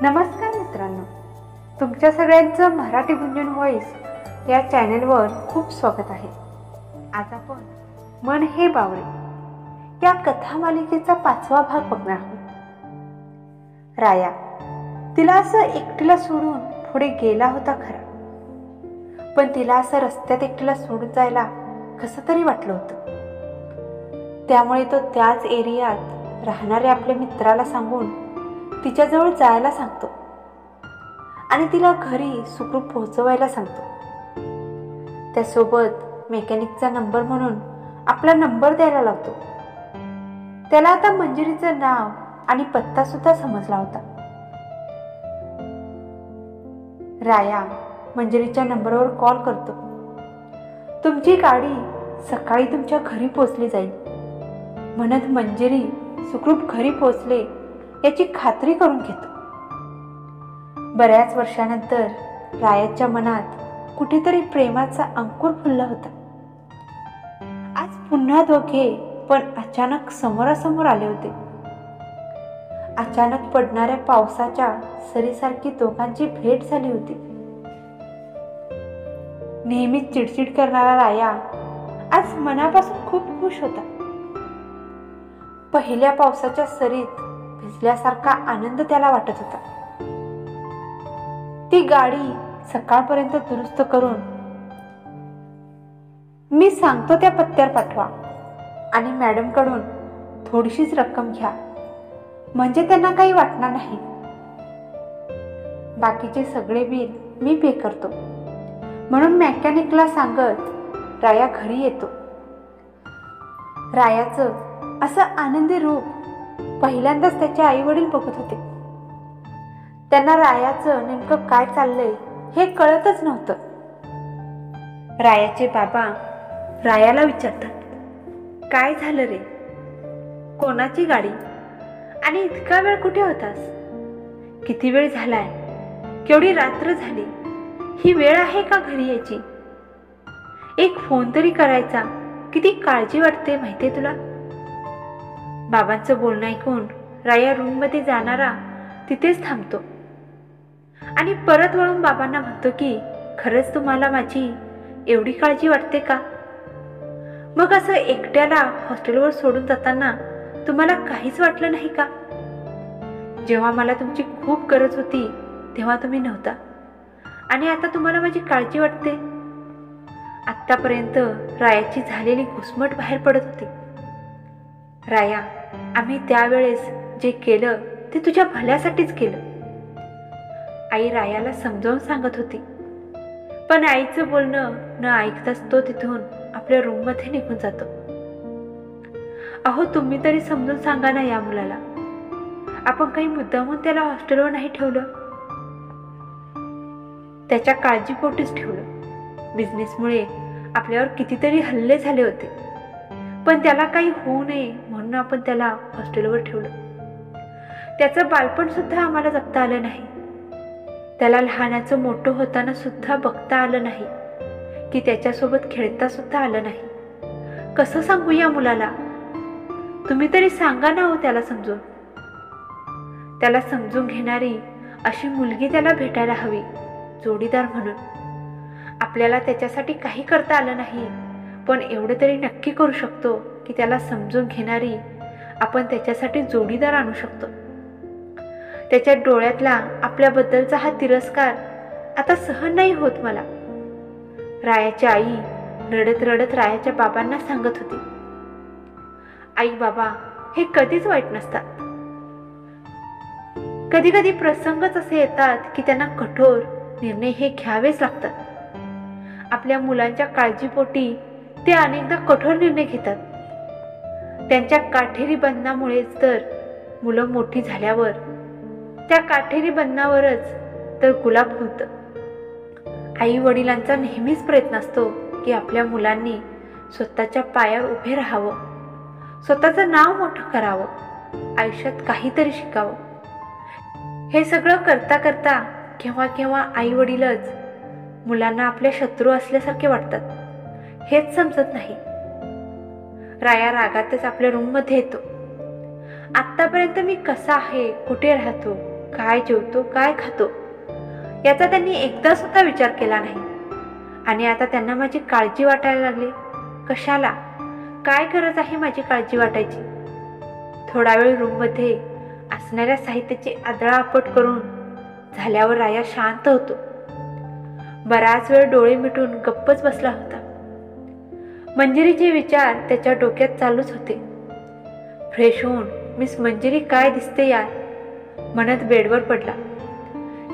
नमस्कार मित्रांनो, तुमच्या सगळ्यांचं मराठी गुंजन व्हॉइस या चॅनेलवर खूप स्वागत आहे. आज आपण मन हे बावळे या कथा मालिकेचा 5वा भाग बघणार आहोत. राया तिला असं एकटीला सोडून पुढे गेला होता खरा, पण तिला असं रस्त्यात एकटीला सोडून जायला कसं तरी वाटलं होतं. त्यामुळे तो त्याच एरियात राहणाऱ्या आपल्या मित्राला सांगून तिच्याजवळ जायला सांगतो आणि तिला घरी सुखरूप पोहोचवायला सांगतो. त्यासोबत मेकॅनिकचा नंबर म्हणून आपला नंबर द्यायला लावतो. त्याला आता मंजिरीचं नाव आणि पत्ता सुद्धा समजला होता. राया मंजिरीच्या नंबरवर कॉल करतो. तुमची गाडी सकाळी तुमच्या घरी पोहोचली जाईल म्हणत मंजिरी सुखरूप घरी पोहोचले याची खात्री करून घेतो. बऱ्याच वर्षानंतर रायाच्या मनात कुठेतरी प्रेमाचा अंकुर फुलला होता. आज पुन्हा दोघे पण अचानक समोरासमोर आले होते. अचानक पडणाऱ्या पावसाच्या सरीसारखी दोघांची भेट झाली होती. नेहमीच चिडचिड करणारा राया आज मनापासून खूप खुश होता. पहिल्या पावसाच्या सरीत भिजल्यासारखा आनंद त्याला वाटत होता. ती गाडी सकाळपर्यंत दुरुस्त करून मी सांगतो त्या पत्त्यावर पाठवा आणि मॅडम कडून थोडीशीच रक्कम घ्या, म्हणजे त्यांना काही वाटणार नाही. बाकीचे सगळे बिल मी पे करतो म्हणून मेकॅनिकला सांगत राया घरी येतो. रायाचं असं आनंदी रूप पहिल्यांदाच त्याचे आई वडील बघत होते. त्यांना रायाचं नेमकं काय चाललंय हे कळतच नव्हतं. रायाचे बाबा रायाला विचारतात, काय झालं रे? कोणाची गाडी? आणि इतका वेळ कुठे होतास? किती वेळ झालाय? केवढी रात्र झाली? ही वेळ आहे का घरी यायची? एक फोन तरी करायचा. किती काळजी वाटते माहितीये तुला? बाबांचं बोलणं ऐकून राया रूममध्ये जाणारा तिथेच थांबतो आणि परत वळून बाबांना म्हणतो की खरंच तुम्हाला माझी एवढी काळजी वाटते का? मग असं एकट्याला हॉस्टेलवर सोडून जाताना तुम्हाला काहीच वाटलं नाही का? जेव्हा मला तुमची खूप गरज होती तेव्हा तुम्ही नव्हता आणि आता तुम्हाला माझी काळजी वाटते. आत्तापर्यंत रायाची झालेली घुसमट बाहेर पडत होती. राया, आम्ही त्यावेळेस जे केलं ते तुझ्या भल्यासाठीच केलं. आई रायाला समजावून सांगत होती, पण आईचं बोलणं न ऐकताच तो तिथून आपल्या रूममध्ये निघून जातो. अहो, तुम्ही तरी समजून सांगा ना या मुलाला. आपण काही मुद्दामून त्याला हॉस्टेलवर नाही ठेवलं, त्याच्या काळजीपोटीच ठेवलं. बिझनेसमुळे आपल्यावर कितीतरी हल्ले झाले होते, पण त्याला काही होऊ नये म्हणून आपण त्याला हॉस्टेलवर ठेवलं. त्याचं बालपण सुद्धा आम्हाला जगता आलं नाही. त्याला लहानाचं मोठं होताना सुद्धा बघता आलं नाही की त्याच्यासोबत खेळता सुद्धा आलं नाही. कसं सांगू या मुलाला? तुम्ही तरी सांगा ना हो त्याला समजून. त्याला समजून घेणारी अशी मुलगी त्याला भेटायला हवी, जोडीदार म्हणून. आपल्याला त्याच्यासाठी काही करता आलं नाही, पण एवढं तरी नक्की करू शकतो की त्याला समजून घेणारी आपण त्याच्यासाठी जोडीदार आणू शकतो. त्याच्या डोळ्यातला आपल्याबद्दलचा हा तिरस्कार आता सहन नाही होत मला. रायाची आई रडत रडत रायाच्या बाबांना सांगत होती, आई बाबा हे कधीच वाईट नसतात. कधी कधी प्रसंगच असे येतात की त्यांना कठोर निर्णय हे घ्यावेच लागतात. आपल्या मुलांच्या काळजीपोटी ते अनेकदा कठोर निर्णय घेतात. त्यांच्या काठेरी बंधनामुळेच तर मुलं मोठी झाल्यावर त्या काठेरी बंधनावरच तर गुलाब फुलतं. आई वडिलांचा नेहमीच प्रयत्न असतो की आपल्या मुलांनी स्वतःच्या पायावर उभे राहावं, स्वतःचं नाव मोठं करावं, आयुष्यात काहीतरी शिकावं. हे सगळं करता करता केव्हा केव्हा आई वडीलच मुलांना आपले शत्रू असल्यासारखे वाटतात. हेच समजत नाही. राया रागातच आपल्या रूममध्ये येतो. आत्तापर्यंत मी कसा आहे, कुठे राहतो काय जेवतो, काय खातो याचा त्यांनी एकदा सुद्धा विचार केला नाही. आणि आता त्यांना माझी काळजी वाटायला लागली. कशाला? काय गरज आहे माझी काळजी वाटायची? थोडा वेळ रूममध्ये असणाऱ्या साहित्याची आदळआपट करून झाल्यावर राया शांत होतो. बराच वेळ डोळे मिटून गप्पच बसला होता. मंजिरीचे विचार त्याच्या डोक्यात चालूच होते. फ्रेश होऊन मिस मंजिरी काय दिसते यार म्हणत बेडवर पडला.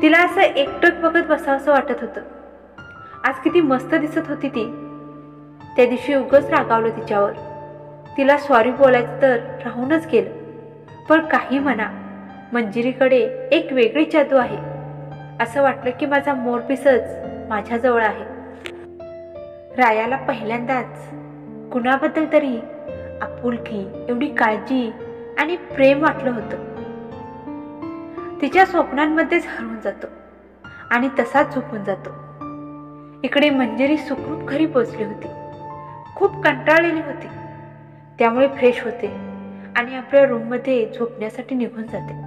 तिला असं एकटक बघत बसावंसं वाटत होतं. आज किती मस्त दिसत होती ती. त्या दिवशी उगाच रागावलं तिच्यावर. तिला सॉरी बोलायचं तर राहूनच गेलं. पण काही म्हणा, मंजिरीकडे एक वेगळी जादू आहे. असं वाटलं की माझा मोरपीसच माझ्याजवळ आहे. रायाला पहिल्यांदाच कुणाबद्दल तरी आपुलकी, एवढी काळजी आणि प्रेम वाटलं होतं. तिच्या स्वप्नांमध्येच हरवून जातो आणि तसाच झोपून जातो. इकडे मंजिरी सुखरूप घरी पोचली होती. खूप कंटाळलेली होती. त्यामुळे फ्रेश होते आणि आपल्या रूममध्ये झोपण्यासाठी निघून जाते.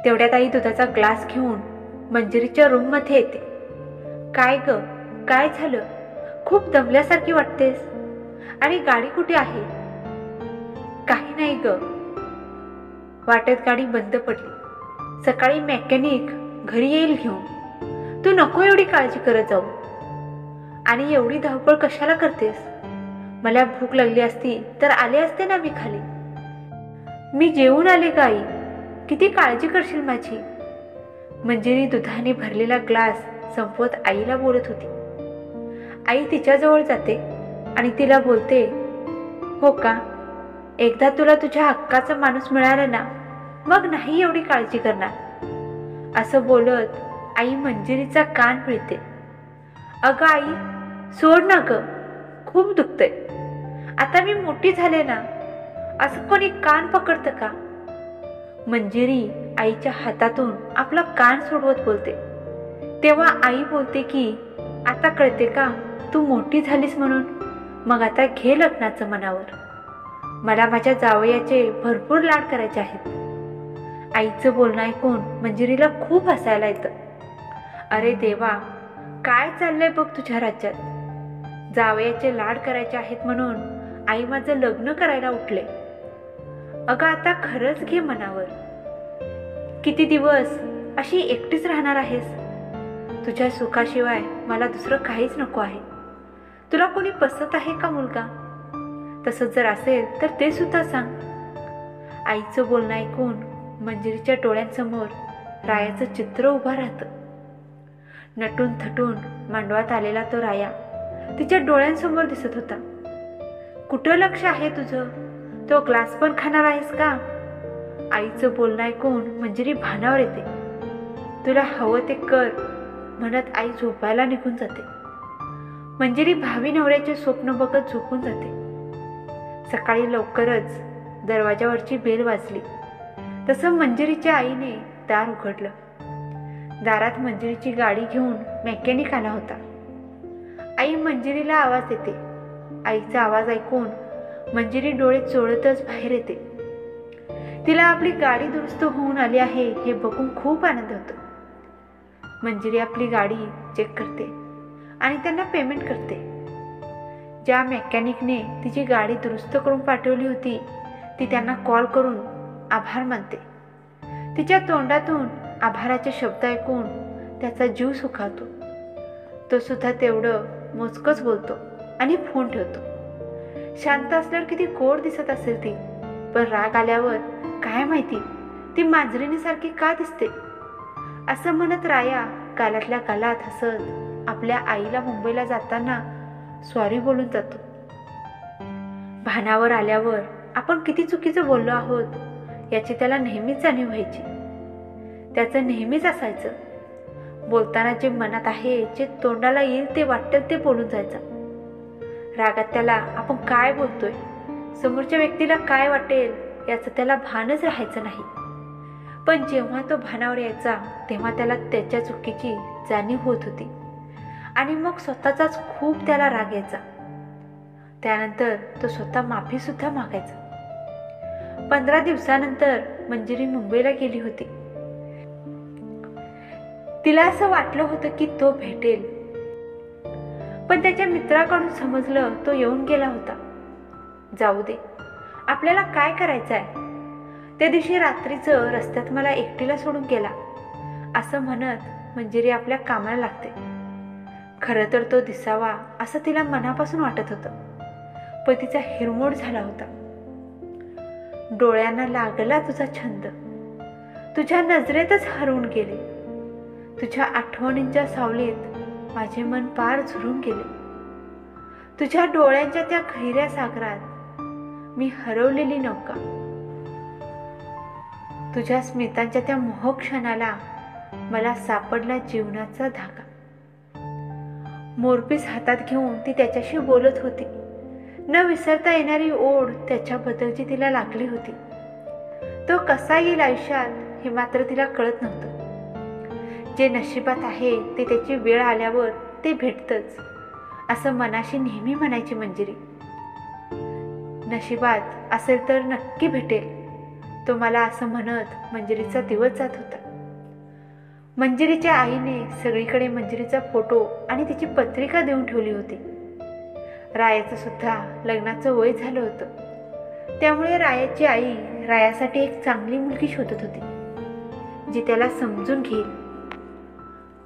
तेवढ्यात आई दुधाचा ग्लास घेऊन मंजिरीच्या रूममध्ये येते. काय ग, काय झालं? खूप दमल्यासारखी वाटतेस. आणि गाडी कुठे आहे? काही नाही ग, वाटेत गाडी बंद पडली. सकाळी मेकॅनिक घरी येईल घेऊन. तू नको एवढी काळजी करत जाऊ. आणि एवढी धावपळ कशाला करतेस? मला भूक लागली असती तर आले असते ना मी खाली. मी जेवून आले का आई? किती काळजी करशील माझी? मंजिरी दुधाने भरलेला ग्लास संपवत आईला बोलत होती. आई तिच्याजवळ जाते आणि तिला बोलते, हो का? एकदा तुला तुझ्या हक्काचा माणूस मिळाला ना, मग नाही एवढी काळजी करणार. असं बोलत आई मंजिरीचा कान पिळते. अगं आई, सोड ना ग, खूप दुखतंय. आता मी मोठी झाले ना, असं कोणी कान पकडतं का? मंजिरी आईच्या हातातून आपला कान सोडवत बोलते. तेव्हा आई बोलते की आता कळते का तू मोठी झालीस म्हणून? मग आता घे लग्नाचं मनावर. मला माझ्या जावयाचे भरपूर लाड करायचे आहेत. आईचं बोलणं ऐकून मंजिरीला खूप हसायला येतं. अरे देवा, काय चाललंय बघ तुझ्या राज्यात. जावयाचे लाड करायचे आहेत म्हणून आई माझं लग्न करायला उठले. अगं आता खरंच घे मनावर. किती दिवस अशी एकटीच राहणार आहेस? तुझ्या सुखाशिवाय मला दुसरं काहीच नको आहे. तुला कोणी पसंत आहे का मुलगा? तसंच जर असेल तर ते सुद्धा सांग. आईचं बोलणं ऐकून मंजिरीच्या डोळ्यांसमोर रायाचं चित्र उभं राहतं. नटून थटून मांडवात आलेला तो राया तिच्या डोळ्यांसमोर दिसत होता. कुठं लक्ष आहे तुझं? तो ग्लास पण खाणार आहेस का? आईचं बोलणं ऐकून मंजिरी भानावर येते. तुला हवं ते कर म्हणत आई झोपायला निघून जाते. मंजिरी भावी नवऱ्याचे स्वप्न बघत झोपून जाते. सकाळी लवकरच दरवाजावरची बेल वाजली. तसं मंजिरीच्या आईने दार उघडलं. दारात मंजिरीची गाडी घेऊन मेकॅनिक आला होता. आई मंजिरीला आवाज देते. आईचा आवाज ऐकून मंजिरी डोळे चोळतच बाहेर येते. तिला आपली गाडी दुरुस्त होऊन आली आहे हे बघून खूप आनंद होतो. मंजिरी आपली गाडी चेक करते आणि त्यांना पेमेंट करते. ज्या मेकॅनिकने तिची गाडी दुरुस्त करून पाठवली होती ती त्यांना कॉल करून आभार मानते. तिच्या तोंडातून आभाराचे शब्द ऐकून त्याचा जीव सुखावतो. तो सुद्धा तेवढं मोजकच बोलतो आणि फोन ठेवतो. शांत असल्यावर किती गोड दिसत असेल ती, पण राग आल्यावर काय माहिती ती मांजरीनीसारखी का दिसते. असं म्हणत राया गालातल्या गालात हसत आपल्या आईला मुंबईला जाताना सॉरी बोलून जातो. भानावर आल्यावर आपण किती चुकीचं बोललो आहोत याची त्याला नेहमीच जाणीव व्हायची. त्याचं नेहमीच असायचं, बोलताना जे मनात आहे, जे तोंडाला येईल ते वाटेल ते बोलून जायचं. रागात त्याला आपण काय बोलतोय, समोरच्या व्यक्तीला काय वाटेल याचं त्याला भानच राहायचं नाही. पण जेव्हा तो भानावर यायचा तेव्हा त्याला त्याच्या चुकीची जाणीव होत होती आणि मग स्वतःचाच खूप त्याला राग यायचा. त्यानंतर तो स्वतः माफी सुद्धा मागायचा. 15 दिवसानंतर मंजिरी मुंबईला गेली होती. तिला असं वाटलं होतं की तो भेटेल, पण त्याच्या मित्राकडून समजलं तो येऊन गेला होता. जाऊ दे, आपल्याला काय करायचं आहे. त्या दिवशी रात्रीचं रस्त्यात मला एकटीला सोडून गेला असं म्हणत मंजिरी आपल्या कामाला लागते. खरं तर तो दिसावा असं तिला मनापासून वाटत होतं, पण तिचा हिरमोड झाला होता. डोळ्यांना लागला तुझा छंद, तुझ्या नजरेतच हरवून गेले. तुझ्या आठवणींच्या सावलीत माझे मन पार झुरून गेले. तुझ्या डोळ्यांच्या त्या खैऱ्या सागरात मी हरवलेली नौका. तुझ्या स्मितांच्या त्या मोह क्षणाला मला सापडला जीवनाचा धागा. मोरपीस हातात घेऊन ती त्याच्याशी बोलत होती. न विसरता येणारी ओढ त्याच्याबद्दलची तिला लागली होती. तो कसा येईल आयुष्यात हे मात्र तिला कळत नव्हतं. जे नशिबात आहे ते त्याची वेळ आल्यावर ते भेटतंच असं मनाशी नेहमी म्हणायची मंजिरी. नशिबात असेल तर नक्की भेटेल, तो मला असं म्हणत मंजिरीचा दिवस जात होता. मंजिरीच्या आईने सगळीकडे मंजिरीचा फोटो आणि तिची पत्रिका देऊन ठेवली होती. रायाचं सुद्धा लग्नाचं वय झालं होतं, त्यामुळे रायाची आई रायासाठी एक चांगली मुलगी शोधत होती, जी त्याला समजून घेईल.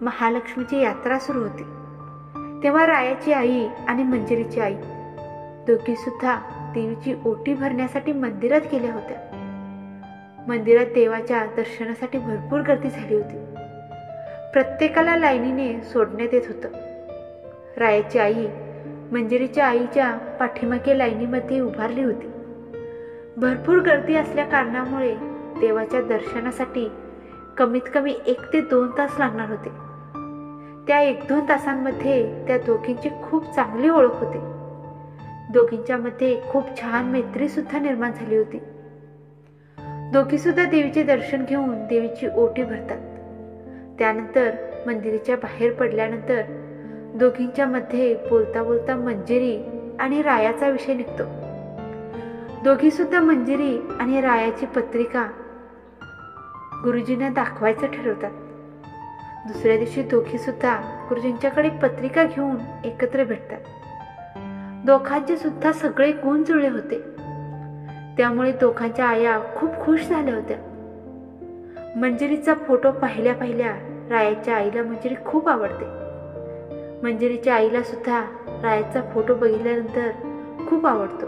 महालक्ष्मीची यात्रा सुरू होती तेव्हा रायाची आई आणि मंजिरीची आई दोघी सुद्धा देवीची ओटी भरण्यासाठी मंदिरात गेल्या होत्या. मंदिरात देवाच्या दर्शनासाठी भरपूर गर्दी झाली होती. प्रत्येकाला लाईनीने सोडण्यात येत होतं. रायाची आई मंजिरीच्या आईच्या पाठीमागे लाईनीमध्ये उभारली होती. भरपूर गर्दी असल्या कारणामुळे देवाच्या दर्शनासाठी कमीत कमी 1 ते 2 तास लागणार होते. त्या 1-2 तासांमध्ये त्या दोघींची खूप चांगली ओळख होती. दोघींच्या मध्ये खूप छान मैत्री सुद्धा निर्माण झाली होती. दोघी सुद्धा देवीचे दर्शन घेऊन देवीची ओटी भरतात. त्यानंतर मंदिराच्या बाहेर पडल्यानंतर दोघींच्या मध्ये बोलता बोलता मंजिरी आणि रायाचा विषय निघतो. दोघी सुद्धा मंजिरी आणि रायाची पत्रिका गुरुजींना दाखवायचं ठरवतात. दुसऱ्या दिवशी दोघी सुद्धा गुरुजींच्याकडे पत्रिका घेऊन एकत्र भेटतात. दोघांचे सुद्धा सगळे गुण जुळले होते, त्यामुळे दोघांच्या आया खूप खुश झाल्या होत्या. मंजिरीचा फोटो पाहिल्या पाहिल्या रायाच्या आईला मंजिरी खूप आवडते. मंजिरीच्या आईला सुद्धा रायाचा फोटो बघितल्यानंतर खूप आवडतो.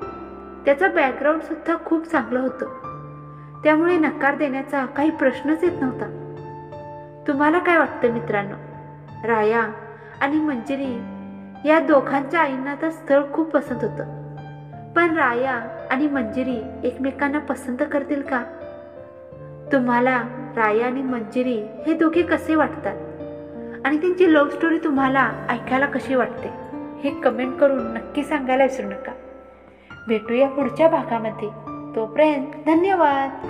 त्याचा बॅकग्राऊंड सुद्धा खूप चांगलं होतं, त्यामुळे नकार देण्याचा काही प्रश्नच येत नव्हता. तुम्हाला काय वाटतं मित्रांनो? राया आणि मंजिरी या दोघांच्या आईंना तर स्थळ खूप पसंत होतं, पण राया आणि मंजिरी एकमेकांना पसंत करतील का? तुम्हाला राया आणि मंजिरी हे दोघे कसे वाटतात आणि त्यांची लव्ह स्टोरी तुम्हाला ऐकायला कशी वाटते हे कमेंट करून नक्की सांगायला विसरू नका. भेटूया पुढच्या भागामध्ये. तोपर्यंत धन्यवाद.